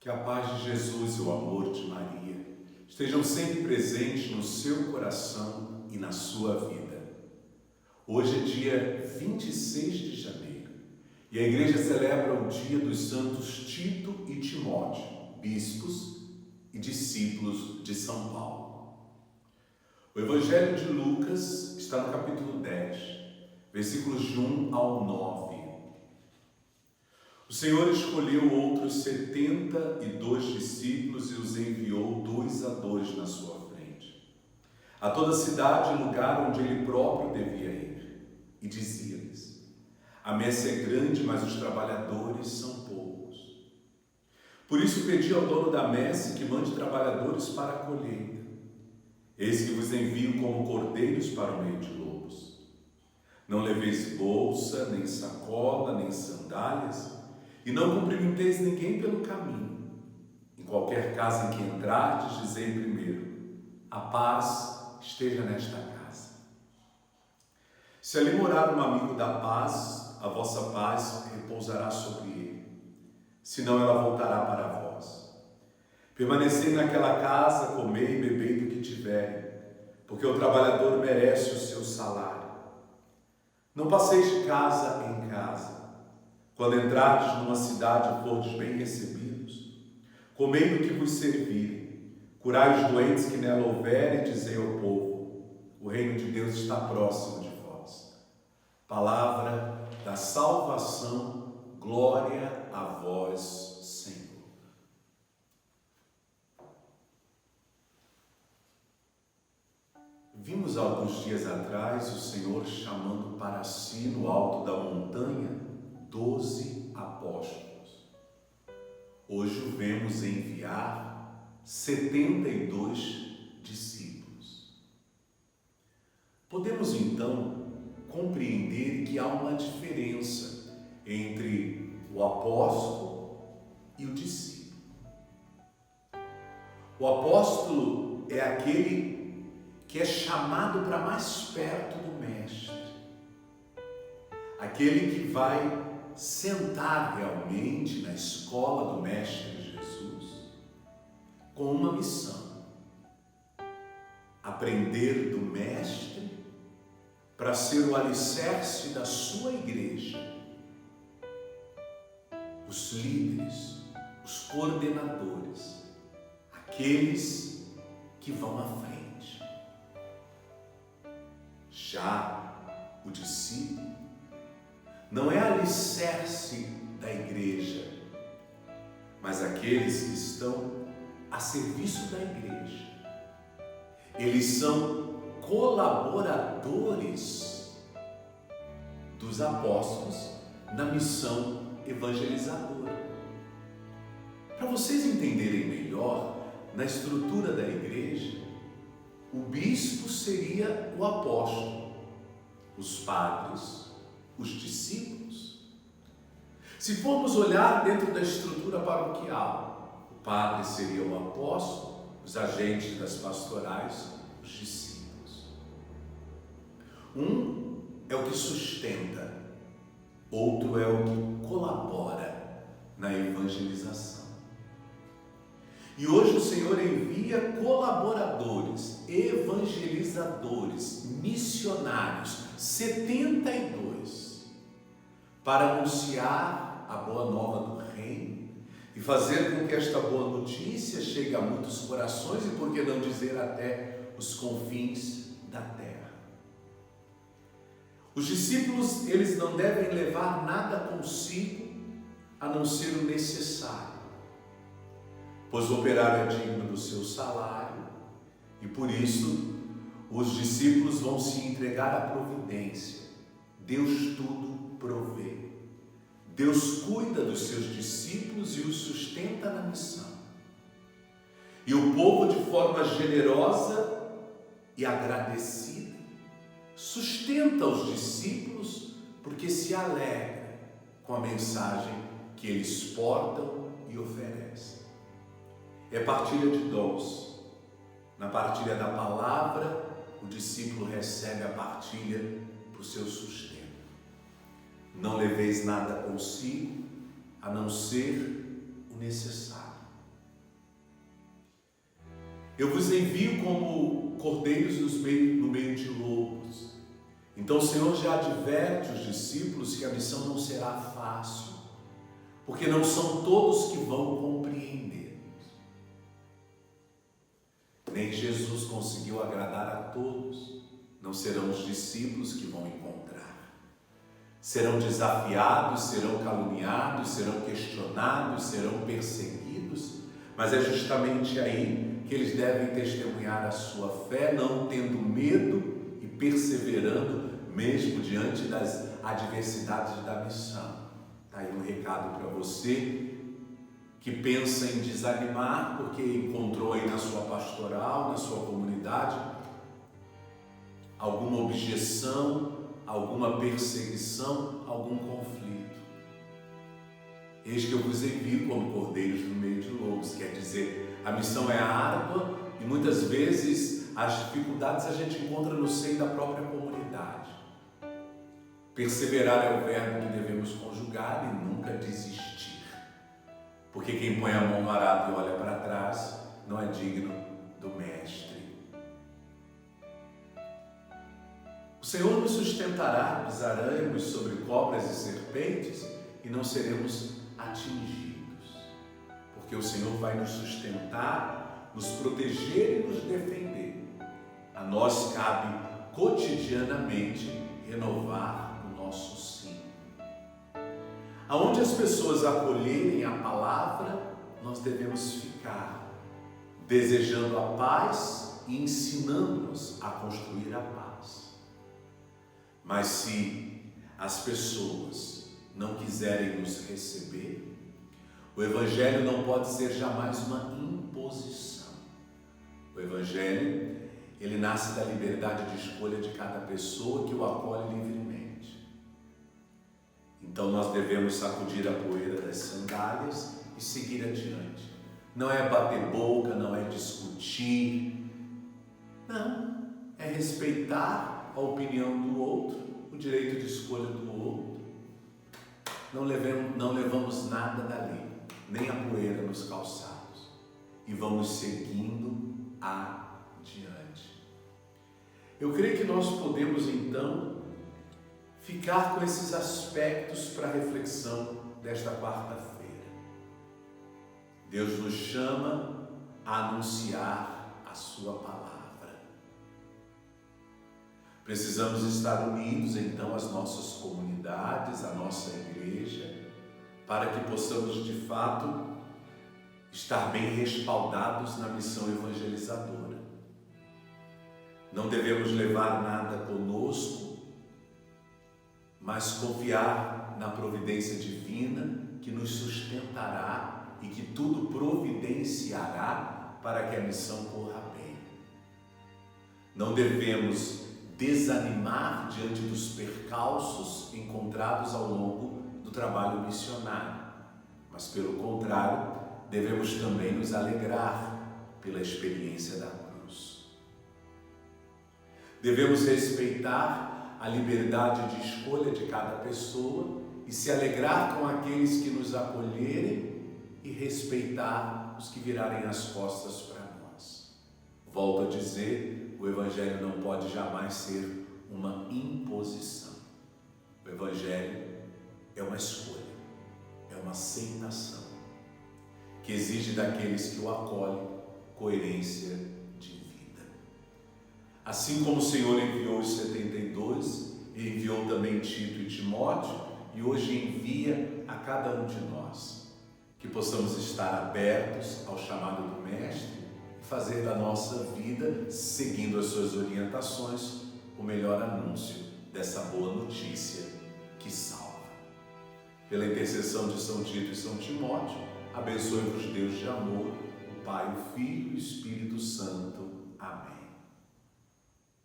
Que a paz de Jesus e o amor de Maria estejam sempre presentes no seu coração e na sua vida. Hoje é dia 26 de janeiro e a Igreja celebra o dia dos santos Tito e Timóteo, bispos e discípulos de São Paulo. O Evangelho de Lucas está no capítulo 10, versículos de 1 ao 9. O Senhor escolheu outros 72 discípulos e os enviou 2 a 2 na sua frente, a toda cidade e lugar onde ele próprio devia ir, e dizia-lhes: a messe é grande, mas os trabalhadores são poucos. Por isso pedi ao dono da messe que mande trabalhadores para a colheita. Eis que vos envio como cordeiros para o meio de lobos. Não leveis bolsa, nem sacola, nem sandálias, e não cumprimenteis ninguém pelo caminho. Em qualquer casa em que entrardes, dizei primeiro: a paz esteja nesta casa. Se ali morar um amigo da paz, a vossa paz repousará sobre ele, senão ela voltará para vós. Permanecei naquela casa, comei e bebei do que tiverem, porque o trabalhador merece o seu salário. Não passeis de casa em casa. Quando entrardes numa cidade e fordes bem recebidos, comei do que vos servirem, curai os doentes que nela houverem, e dizei ao povo: o reino de Deus está próximo de vós. Palavra da salvação, glória a vós, Senhor. Vimos alguns dias atrás o Senhor chamando para si no alto da montanha 12 apóstolos. Hoje o vemos enviar 72 discípulos. Podemos então compreender que há uma diferença entre o apóstolo e o discípulo. O apóstolo é aquele que é chamado para mais perto do Mestre, aquele que vai sentar realmente na escola do Mestre Jesus com uma missão: aprender do Mestre para ser o alicerce da sua igreja, os líderes, os coordenadores, aqueles que vão à frente. Já o discípulo não é alicerce da igreja, mas aqueles que estão a serviço da igreja. Eles são colaboradores dos apóstolos na missão evangelizadora. Para vocês entenderem melhor, na estrutura da igreja, o bispo seria o apóstolo, os padres, os discípulos. Se formos olhar dentro da estrutura paroquial, o padre seria o apóstolo, os agentes das pastorais, os discípulos. Um é o que sustenta, outro é o que colabora na evangelização. E hoje o Senhor envia colaboradores, evangelizadores, missionários, 72, para anunciar a boa nova do reino e fazer com que esta boa notícia chegue a muitos corações e, por que não dizer, até os confins da terra. Os discípulos, eles não devem levar nada consigo a não ser o necessário, pois o operário é digno do seu salário e, por isso, os discípulos vão se entregar à providência. Deus tudo provê. Deus cuida dos seus discípulos e os sustenta na missão. E o povo, de forma generosa e agradecida, sustenta os discípulos porque se alegra com a mensagem que eles portam e oferecem. É partilha de dons. Na partilha da palavra, o discípulo recebe a partilha para o seu sustento. Não leveis nada consigo, a não ser o necessário. Eu vos envio como cordeiros no meio de lobos. Então o Senhor já adverte os discípulos que a missão não será fácil, porque não são todos que vão compreender. Nem Jesus conseguiu agradar a todos. Não serão os discípulos que vão encontrar. Serão desafiados, serão caluniados, serão questionados, serão perseguidos, mas é justamente aí que eles devem testemunhar a sua fé, não tendo medo e perseverando mesmo diante das adversidades da missão. Está aí um recado para você que pensa em desanimar porque encontrou aí na sua pastoral, na sua comunidade, alguma objeção, alguma perseguição, algum conflito. Eis que eu vos envio como cordeiros no meio de lobos. Quer dizer, a missão é árdua e muitas vezes as dificuldades a gente encontra no seio da própria comunidade. Perseverar é o verbo que devemos conjugar e nunca desistir. Porque quem põe a mão no arado e olha para trás não é digno do Mestre. O Senhor nos sustentará, pisaremos sobre cobras e serpentes e não seremos atingidos. Porque o Senhor vai nos sustentar, nos proteger e nos defender. A nós cabe cotidianamente renovar o nosso sim. Aonde as pessoas acolherem a palavra, nós devemos ficar, desejando a paz e ensinando-nos a construir a paz. Mas se as pessoas não quiserem nos receber, o Evangelho não pode ser jamais uma imposição. O Evangelho, ele nasce da liberdade de escolha de cada pessoa que o acolhe livremente. Então nós devemos sacudir a poeira das sandálias e seguir adiante. Não é bater boca, não é discutir, não, é respeitar a opinião do outro, o direito de escolha do outro. Não levamos nada dali, nem a poeira nos calçados, e vamos seguindo adiante. Eu creio que nós podemos então ficar com esses aspectos para a reflexão desta quarta-feira. Deus nos chama a anunciar a sua palavra. Precisamos estar unidos então às nossas comunidades, à nossa igreja, para que possamos de fato estar bem respaldados na missão evangelizadora. Não devemos levar nada conosco, mas confiar na providência divina que nos sustentará e que tudo providenciará para que a missão corra bem. Não devemos desanimar diante dos percalços encontrados ao longo do trabalho missionário, mas pelo contrário, devemos também nos alegrar pela experiência da cruz. Devemos respeitar a liberdade de escolha de cada pessoa e se alegrar com aqueles que nos acolherem e respeitar os que virarem as costas para nós. Volto a dizer, o Evangelho não pode jamais ser uma imposição. O Evangelho é uma escolha, é uma aceitação, que exige daqueles que o acolhem coerência de vida. Assim como o Senhor enviou os 72, enviou também Tito e Timóteo, e hoje envia a cada um de nós, que possamos estar abertos ao chamado do Mestre, fazer da nossa vida, seguindo as suas orientações, o melhor anúncio dessa boa notícia que salva. Pela intercessão de São Tito e São Timóteo, abençoe-vos Deus de amor, o Pai, o Filho e o Espírito Santo. Amém.